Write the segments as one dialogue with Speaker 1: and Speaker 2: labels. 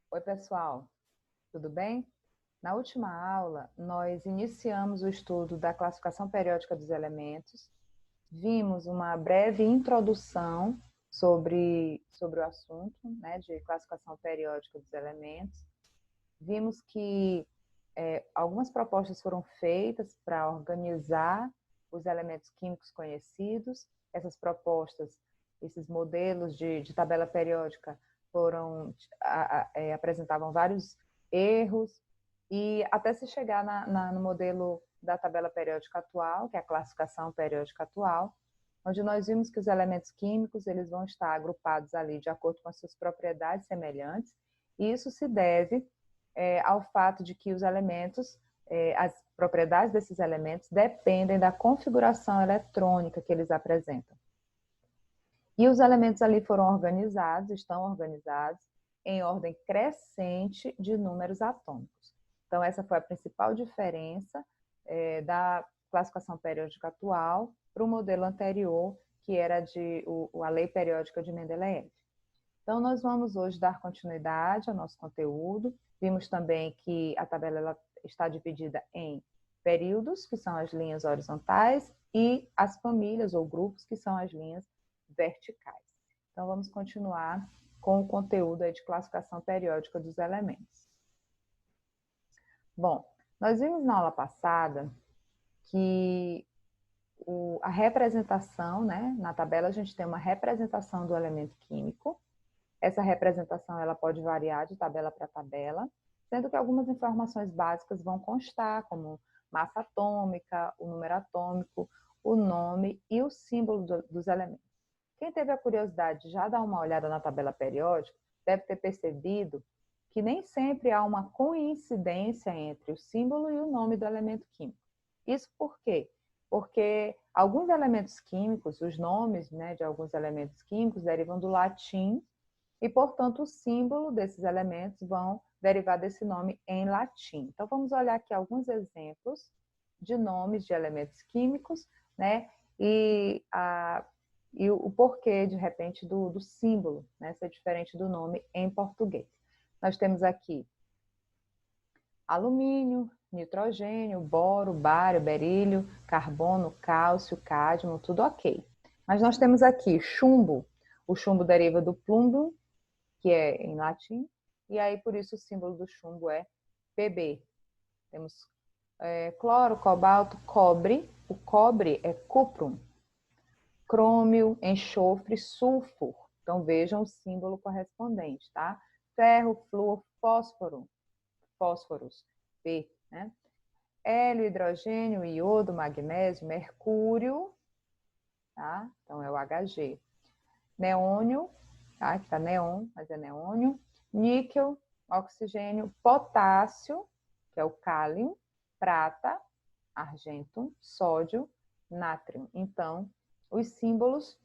Speaker 1: Oi, pessoal, tudo bem? Na última aula, nós iniciamos o estudo da classificação periódica dos elementos, vimos uma breve introdução sobre o assunto, né, de classificação periódica dos elementos, vimos que algumas propostas foram feitas para organizar os elementos químicos conhecidos. Essas propostas, esses modelos de tabela periódica apresentavam vários erros, e até se chegar no modelo da tabela periódica atual, que é a classificação periódica atual, onde nós vimos que os elementos químicos eles vão estar agrupados ali de acordo com as suas propriedades semelhantes, e isso se deve ao fato de que os elementos, as propriedades desses elementos dependem da configuração eletrônica que eles apresentam. E os elementos ali foram organizados, estão organizados em ordem crescente de números atômicos. Então, essa foi a principal diferença da classificação periódica atual para o modelo anterior, que era a lei periódica de Mendeleev. Então, nós vamos hoje dar continuidade ao nosso conteúdo. Vimos também que a tabela ela está dividida em períodos, que são as linhas horizontais, e as famílias ou grupos, que são as linhas verticais. Então, vamos continuar com o conteúdo aí de classificação periódica dos elementos. Bom, nós vimos na aula passada que a representação, né? Na tabela a gente tem uma representação do elemento químico. Essa representação ela pode variar de tabela para tabela, sendo que algumas informações básicas vão constar, como massa atômica, o número atômico, o nome e o símbolo dos elementos. Quem teve a curiosidade de já dar uma olhada na tabela periódica, deve ter percebido que nem sempre há uma coincidência entre o símbolo e o nome do elemento químico. Isso por quê? Porque alguns elementos químicos, os nomes, né, de alguns elementos químicos derivam do latim e, portanto, o símbolo desses elementos vão derivar desse nome em latim. Então, vamos olhar aqui alguns exemplos de nomes de elementos químicos, né, e o porquê, de repente, do símbolo, né, ser diferente do nome em português. Nós temos aqui alumínio, nitrogênio, boro, bário, berílio, carbono, cálcio, cádmio, tudo ok. Mas nós temos aqui chumbo. O chumbo deriva do plumbo, que é em latim, e aí por isso o símbolo do chumbo é Pb. Temos cloro, cobalto, cobre. O cobre é cuprum. Crômio, enxofre, sulfur. Então vejam o símbolo correspondente, tá? Ferro, flúor, fósforos, P, né? Hélio, hidrogênio, iodo, magnésio, mercúrio, tá? Então é o Hg. Neônio, tá? Aqui tá neon, mas é neônio. Níquel, oxigênio, potássio, que é o cálium, prata, argento, sódio, nátrio. Então, os símbolos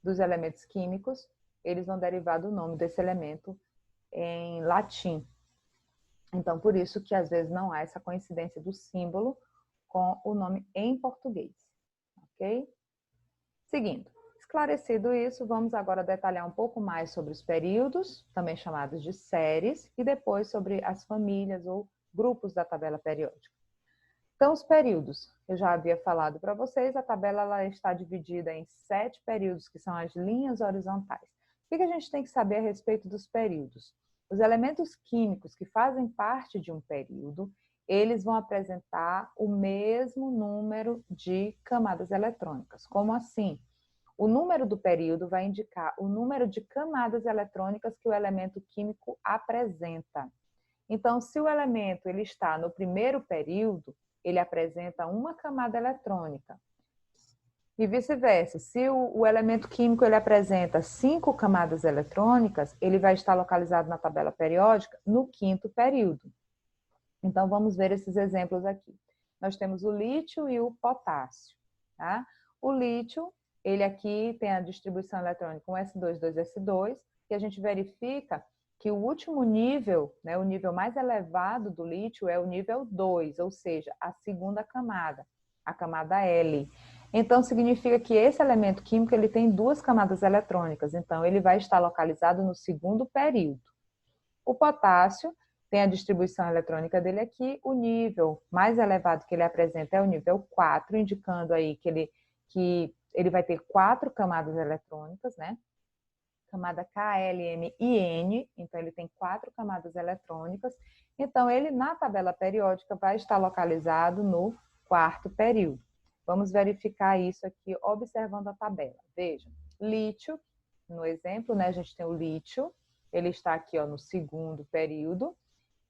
Speaker 1: dos elementos químicos, eles vão derivar do nome desse elemento em latim. Então, por isso que às vezes não há essa coincidência do símbolo com o nome em português, ok? Seguindo, esclarecido isso, vamos agora detalhar um pouco mais sobre os períodos, também chamados de séries, e depois sobre as famílias ou grupos da tabela periódica. Então, os períodos, eu já havia falado para vocês, a tabela ela está dividida em 7 períodos, que são as linhas horizontais. O que a gente tem que saber a respeito dos períodos? Os elementos químicos que fazem parte de um período, eles vão apresentar o mesmo número de camadas eletrônicas. Como assim? O número do período vai indicar o número de camadas eletrônicas que o elemento químico apresenta. Então, se o elemento ele está no primeiro período, ele apresenta uma camada eletrônica. E vice-versa, se o elemento químico ele apresenta 5 camadas eletrônicas, ele vai estar localizado na tabela periódica no quinto período. Então, vamos ver esses exemplos aqui. Nós temos o lítio e o potássio. Tá? O lítio, ele aqui tem a distribuição eletrônica 1s2, 2s2, e a gente verifica que o último nível, né, o nível mais elevado do lítio é o nível 2, ou seja, a segunda camada, a camada L. Então, significa que esse elemento químico ele tem 2 camadas eletrônicas, então ele vai estar localizado no segundo período. O potássio tem a distribuição eletrônica dele aqui, o nível mais elevado que ele apresenta é o nível 4, indicando aí que ele vai ter 4 camadas eletrônicas, né? Camada K, L, M e N, então ele tem 4 camadas eletrônicas. Então, ele na tabela periódica vai estar localizado no 4º período. Vamos verificar isso aqui observando a tabela. Veja, lítio, no exemplo, né, a gente tem o lítio, ele está aqui ó, no 2º período,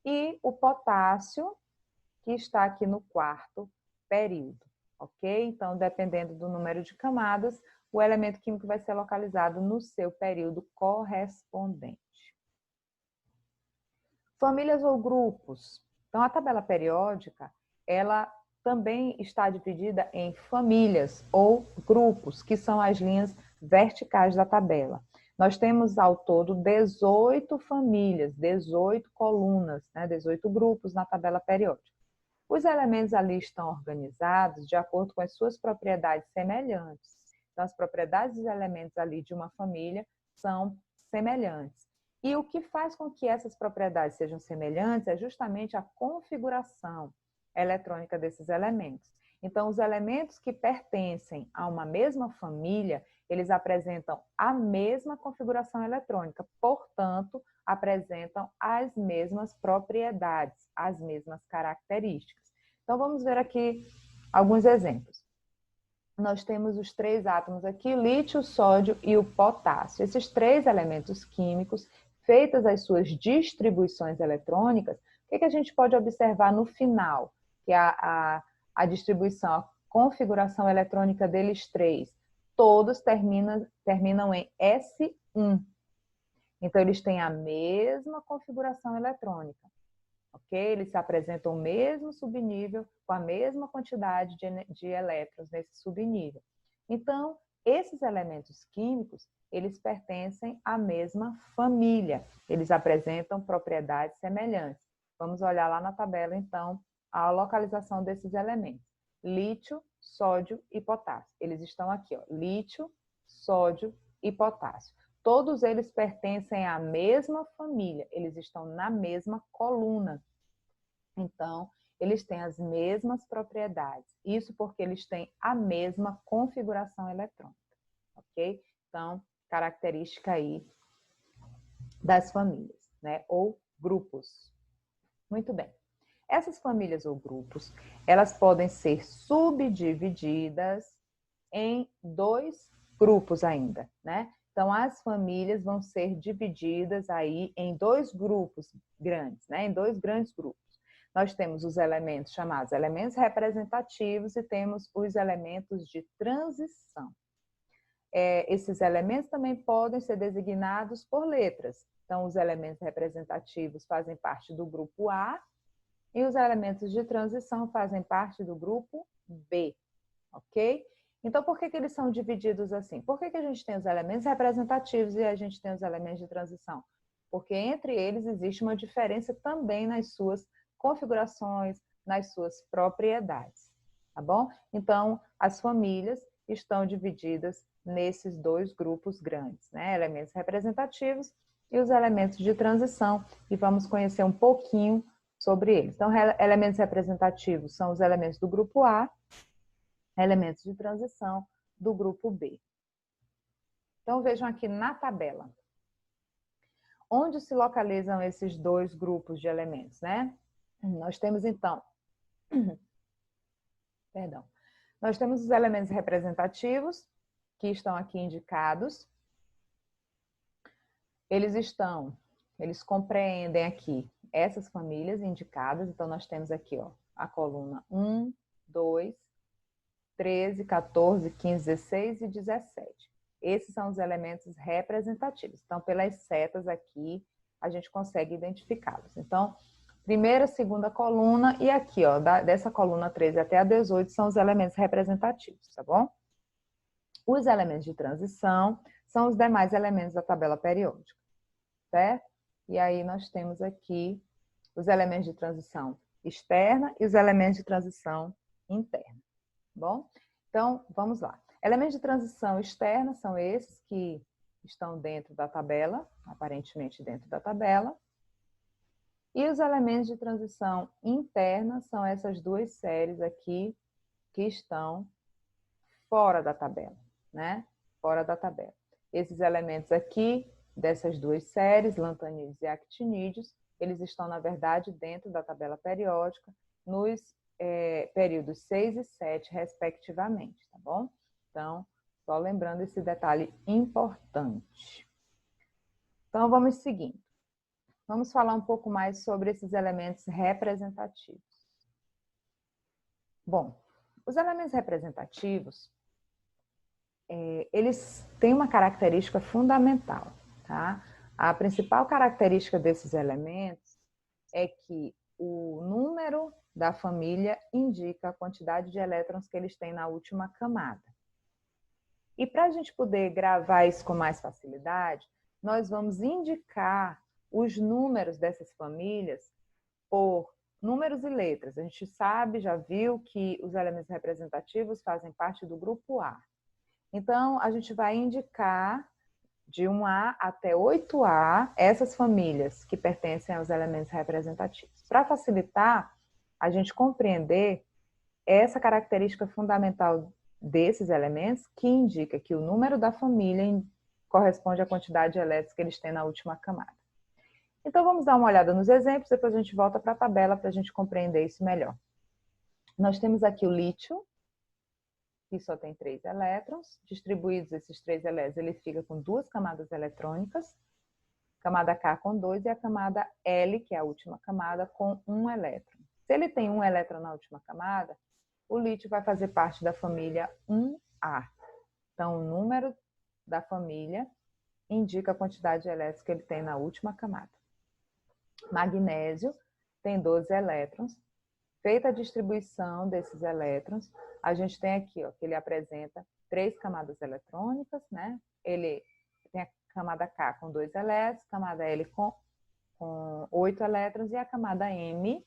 Speaker 1: e o potássio, que está aqui no 4º período, ok? Então, dependendo do número de camadas, o elemento químico vai ser localizado no seu período correspondente. Famílias ou grupos. Então, a tabela periódica, ela também está dividida em famílias ou grupos, que são as linhas verticais da tabela. Nós temos ao todo 18 famílias, 18 colunas, né, 18 grupos na tabela periódica. Os elementos ali estão organizados de acordo com as suas propriedades semelhantes. Então, as propriedades dos elementos ali de uma família são semelhantes. E o que faz com que essas propriedades sejam semelhantes é justamente a configuração eletrônica desses elementos. Então, os elementos que pertencem a uma mesma família, eles apresentam a mesma configuração eletrônica, portanto, apresentam as mesmas propriedades, as mesmas características. Então, vamos ver aqui alguns exemplos. Nós temos os 3 átomos aqui, lítio, sódio e o potássio. Esses 3 elementos químicos, feitas as suas distribuições eletrônicas, o que a gente pode observar no final? Que a distribuição, a configuração eletrônica deles 3, todos terminam em S1. Então, eles têm a mesma configuração eletrônica, ok? Eles se apresentam o mesmo subnível, com a mesma quantidade de elétrons nesse subnível. Então, esses elementos químicos, eles pertencem à mesma família. Eles apresentam propriedades semelhantes. Vamos olhar lá na tabela, então, a localização desses elementos. Lítio, sódio e potássio. Eles estão aqui, ó, lítio, sódio e potássio. Todos eles pertencem à mesma família, eles estão na mesma coluna. Então, eles têm as mesmas propriedades. Isso porque eles têm a mesma configuração eletrônica, ok? Então, característica aí das famílias, né? Ou grupos. Muito bem. Essas famílias ou grupos, elas podem ser subdivididas em 2 grupos ainda, né? Então, as famílias vão ser divididas aí em 2 grupos grandes, né? Em 2 grandes grupos. Nós temos os elementos chamados elementos representativos e temos os elementos de transição. Esses elementos também podem ser designados por letras. Então, os elementos representativos fazem parte do grupo A e os elementos de transição fazem parte do grupo B, ok? Então, por que eles são divididos assim? Por que a gente tem os elementos representativos e a gente tem os elementos de transição? Porque entre eles existe uma diferença também nas suas configurações, nas suas propriedades, tá bom? Então, as famílias estão divididas nesses 2 grupos grandes, né? Elementos representativos e os elementos de transição, e vamos conhecer um pouquinho sobre eles. Então, elementos representativos são os elementos do grupo A, elementos de transição do grupo B. Então, vejam aqui na tabela. Onde se localizam esses 2 grupos de elementos, né? Nós temos, então, nós temos os elementos representativos, que estão aqui indicados. Eles compreendem aqui essas famílias indicadas. Então, nós temos aqui, ó, a coluna 1, 2, 13, 14, 15, 16 e 17. Esses são os elementos representativos. Então, pelas setas aqui, a gente consegue identificá-los. Então, primeira, segunda coluna e aqui, ó, dessa coluna 13 até a 18 são os elementos representativos, tá bom? Os elementos de transição são os demais elementos da tabela periódica, certo? E aí nós temos aqui os elementos de transição externa e os elementos de transição interna, tá bom? Então, vamos lá. Elementos de transição externa são esses que estão dentro da tabela, aparentemente dentro da tabela. E os elementos de transição interna são essas duas séries aqui que estão fora da tabela, né? Fora da tabela. Esses elementos aqui, dessas duas séries, lantanídeos e actinídeos, eles estão, na verdade, dentro da tabela periódica, nos períodos 6 e 7, respectivamente, tá bom? Então, só lembrando esse detalhe importante. Então, vamos seguindo. Vamos falar um pouco mais sobre esses elementos representativos. Bom, os elementos representativos, eles têm uma característica fundamental, tá? A principal característica desses elementos é que o número da família indica a quantidade de elétrons que eles têm na última camada. E para a gente poder gravar isso com mais facilidade, nós vamos indicar os números dessas famílias por números e letras. A gente sabe, já viu que os elementos representativos fazem parte do grupo A. Então, a gente vai indicar de 1A até 8A essas famílias que pertencem aos elementos representativos. Para facilitar a gente compreender essa característica fundamental desses elementos, que indica que o número da família corresponde à quantidade de elétrons que eles têm na última camada. Então, vamos dar uma olhada nos exemplos, depois a gente volta para a tabela para a gente compreender isso melhor. Nós temos aqui o lítio, que só tem 3 elétrons. Distribuídos esses 3 elétrons, ele fica com 2 camadas eletrônicas, camada K com 2 e a camada L, que é a última camada, com 1 elétron. Se ele tem 1 elétron na última camada, o lítio vai fazer parte da família 1A. Então, o número da família indica a quantidade de elétrons que ele tem na última camada. Magnésio tem 12 elétrons. Feita a distribuição desses elétrons, a gente tem aqui, ó, que ele apresenta 3 camadas eletrônicas, né? Ele tem a camada K com 2 elétrons, camada L com 8 elétrons e a camada M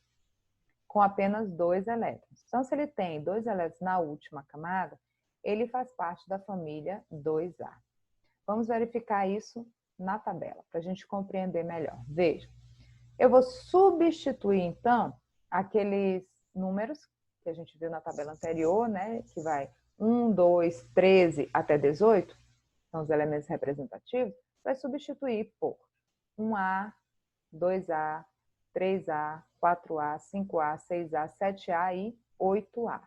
Speaker 1: com apenas 2 elétrons. Então, se ele tem 2 elétrons na última camada, ele faz parte da família 2A. Vamos verificar isso na tabela, para a gente compreender melhor. Veja, eu vou substituir, então, aqueles números que a gente viu na tabela anterior, né? Que vai 1, 2, 13 até 18, são os elementos representativos, vai substituir por 1A, 2A, 3A, 4A, 5A, 6A, 7A e 8A.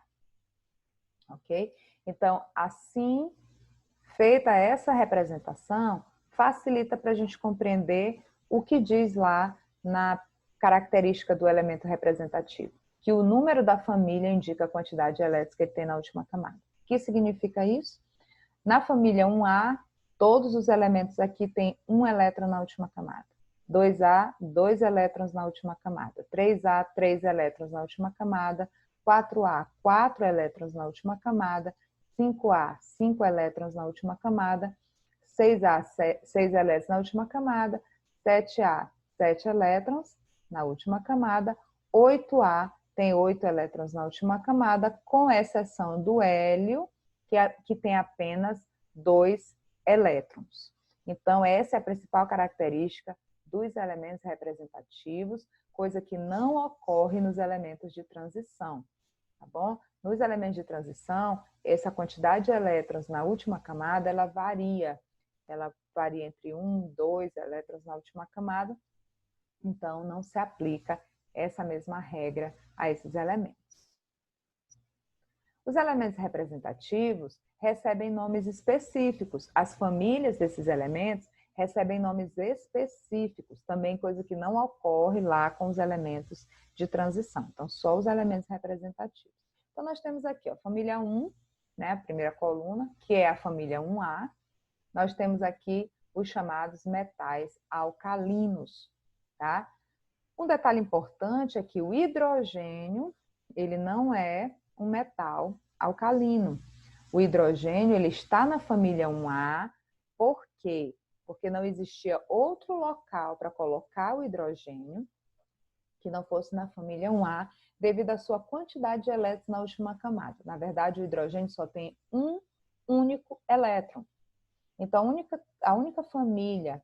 Speaker 1: Ok? Então, assim, feita essa representação, facilita para a gente compreender o que diz lá na característica do elemento representativo, que o número da família indica a quantidade de elétrons que ele tem na última camada. O que significa isso? Na família 1A, todos os elementos aqui têm 1 elétron na última camada. 2A, 2 elétrons na última camada. 3A, 3 elétrons na última camada. 4A, 4 elétrons na última camada. 5A, 5 elétrons na última camada. 6A, 6 elétrons na última camada. 7A, 7 elétrons na última camada. 8A tem 8 elétrons na última camada, com exceção do hélio, que tem apenas 2 elétrons. Então, essa é a principal característica dos elementos representativos, coisa que não ocorre nos elementos de transição, tá bom? Nos elementos de transição, essa quantidade de elétrons na última camada, ela varia entre 1 e 2 elétrons na última camada, então não se aplica essa mesma regra a esses elementos. Os elementos representativos recebem nomes específicos. As famílias desses elementos recebem nomes específicos, também coisa que não ocorre lá com os elementos de transição. Então, só os elementos representativos. Então, nós temos aqui, ó, família 1, né, a primeira coluna, que é a família 1A. Nós temos aqui os chamados metais alcalinos, tá? Um detalhe importante é que o hidrogênio, ele não é um metal alcalino. O hidrogênio, ele está na família 1A, por quê? Porque não existia outro local para colocar o hidrogênio que não fosse na família 1A, devido à sua quantidade de elétrons na última camada. Na verdade, o hidrogênio só tem um único elétron. Então, a única família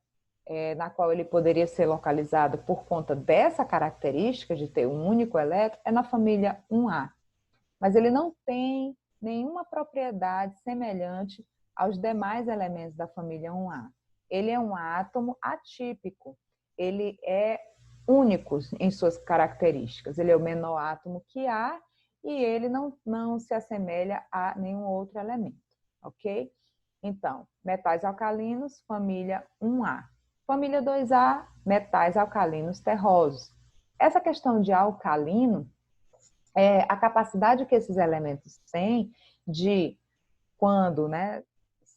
Speaker 1: na qual ele poderia ser localizado por conta dessa característica de ter um único elétron, é na família 1A. Mas ele não tem nenhuma propriedade semelhante aos demais elementos da família 1A. Ele é um átomo atípico, ele é único em suas características. Ele é o menor átomo que há e ele não se assemelha a nenhum outro elemento, ok? Então, metais alcalinos, família 1A. Família 2A, metais alcalinos terrosos. Essa questão de alcalino é a capacidade que esses elementos têm de, quando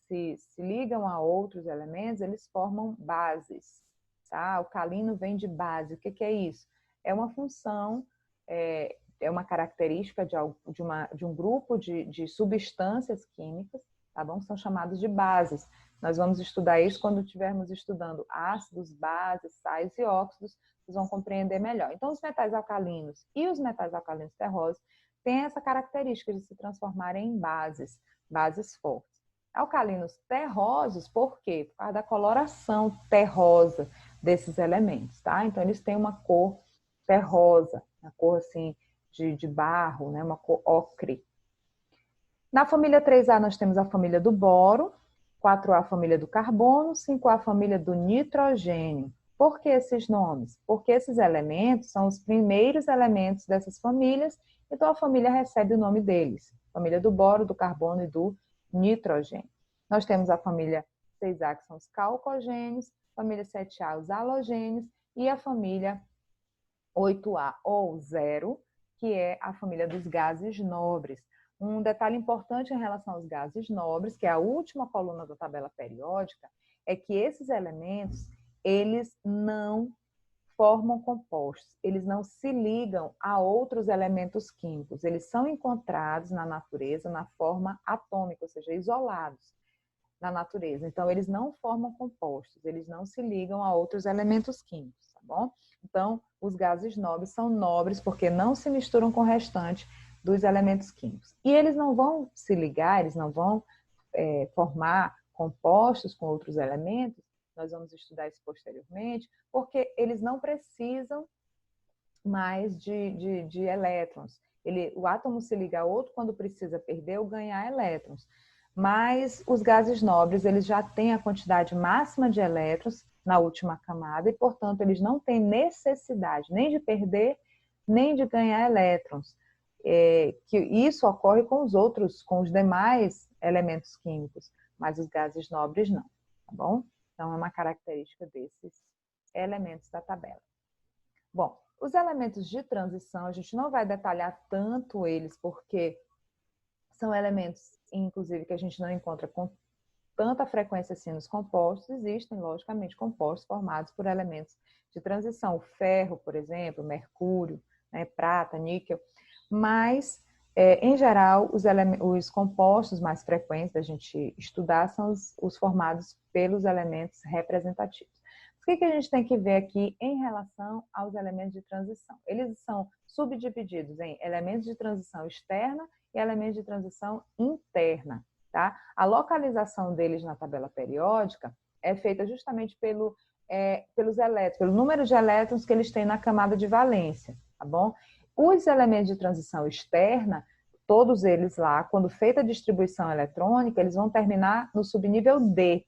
Speaker 1: se ligam a outros elementos, eles formam bases. Tá? Alcalino vem de base. O que é isso? É uma função, é uma característica de um grupo de substâncias químicas, tá bom? São chamados de bases. Nós vamos estudar isso quando estivermos estudando ácidos, bases, sais e óxidos, vocês vão compreender melhor. Então, os metais alcalinos e os metais alcalinos terrosos têm essa característica de se transformarem em bases, bases fortes. Alcalinos terrosos, por quê? Por causa da coloração terrosa desses elementos, tá? Então, eles têm uma cor terrosa, uma cor assim de barro, né? Uma cor ocre. Na família 3A, nós temos a família do boro, 4A a família do carbono, 5A a família do nitrogênio. Por que esses nomes? Porque esses elementos são os primeiros elementos dessas famílias, então a família recebe o nome deles. Família do boro, do carbono e do nitrogênio. Nós temos a família 6A, que são os calcogênios, família 7A, os halogênios, e a família 8A ou 0, que é a família dos gases nobres. Um detalhe importante em relação aos gases nobres, que é a última coluna da tabela periódica, é que esses elementos, eles não formam compostos, eles não se ligam a outros elementos químicos, eles são encontrados na natureza na forma atômica, ou seja, isolados na natureza. Então, eles não formam compostos, eles não se ligam a outros elementos químicos, tá bom? Então, os gases nobres são nobres porque não se misturam com o restante dos elementos químicos. E eles não vão se ligar, eles não vão formar compostos com outros elementos, nós vamos estudar isso posteriormente, porque eles não precisam mais de elétrons. O átomo se liga a outro quando precisa perder ou ganhar elétrons. Mas os gases nobres, eles já têm a quantidade máxima de elétrons na última camada e, portanto, eles não têm necessidade nem de perder, nem de ganhar elétrons. Que isso ocorre com os demais elementos químicos, mas os gases nobres não, tá bom? Então, é uma característica desses elementos da tabela. Bom, os elementos de transição, a gente não vai detalhar tanto eles, porque são elementos, inclusive, que a gente não encontra com tanta frequência assim nos compostos. Existem, logicamente, compostos formados por elementos de transição. O ferro, por exemplo, mercúrio, né, prata, níquel. Mas, em geral, os compostos mais frequentes da gente estudar são os formados pelos elementos representativos. O que a gente tem que ver aqui em relação aos elementos de transição? Eles são subdivididos em elementos de transição externa e elementos de transição interna. Tá? A localização deles na tabela periódica é feita justamente pelos elétrons, pelo número de elétrons que eles têm na camada de valência, tá bom? Os elementos de transição externa, todos eles lá, quando feita a distribuição eletrônica, eles vão terminar no subnível D.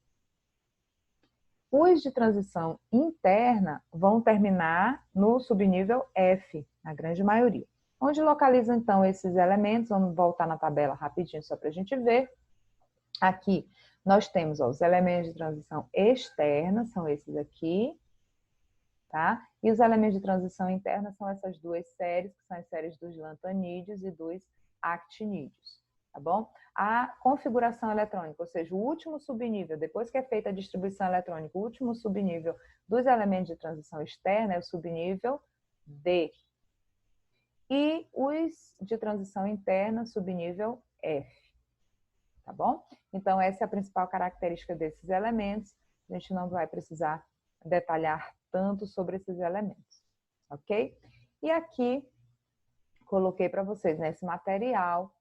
Speaker 1: Os de transição interna vão terminar no subnível F, na grande maioria. Onde localizam, então, esses elementos? Vamos voltar na tabela rapidinho, só para a gente ver. Aqui, nós temos os elementos de transição externa, são esses aqui, tá? E os elementos de transição interna são essas duas séries, que são as séries dos lantanídeos e dos actinídeos, tá bom? A configuração eletrônica, ou seja, o último subnível, depois que é feita a distribuição eletrônica, o último subnível dos elementos de transição externa é o subnível D. E os de transição interna, subnível F, tá bom? Então, essa é a principal característica desses elementos. A gente não vai precisar detalhar tanto sobre esses elementos, ok? E aqui, coloquei para vocês nesse material,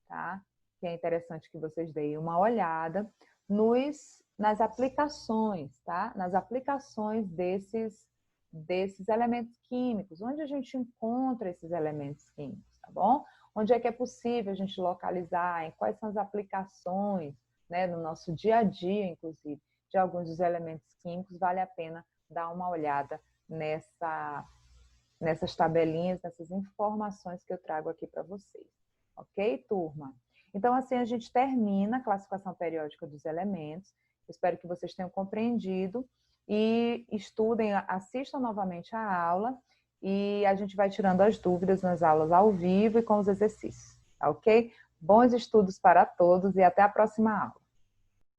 Speaker 1: tá? Que é interessante que vocês deem uma olhada, nas aplicações, tá? Nas aplicações desses elementos químicos, onde a gente encontra esses elementos químicos, tá bom? Onde é que é possível a gente localizar, em quais são as aplicações, né, no nosso dia a dia, inclusive, de alguns dos elementos químicos, vale a pena dar uma olhada nessas tabelinhas, nessas informações que eu trago aqui para vocês. Ok, turma? Então, assim a gente termina a classificação periódica dos elementos. Espero que vocês tenham compreendido e estudem, assistam novamente a aula e a gente vai tirando as dúvidas nas aulas ao vivo e com os exercícios, ok? Bons estudos para todos e até a próxima aula.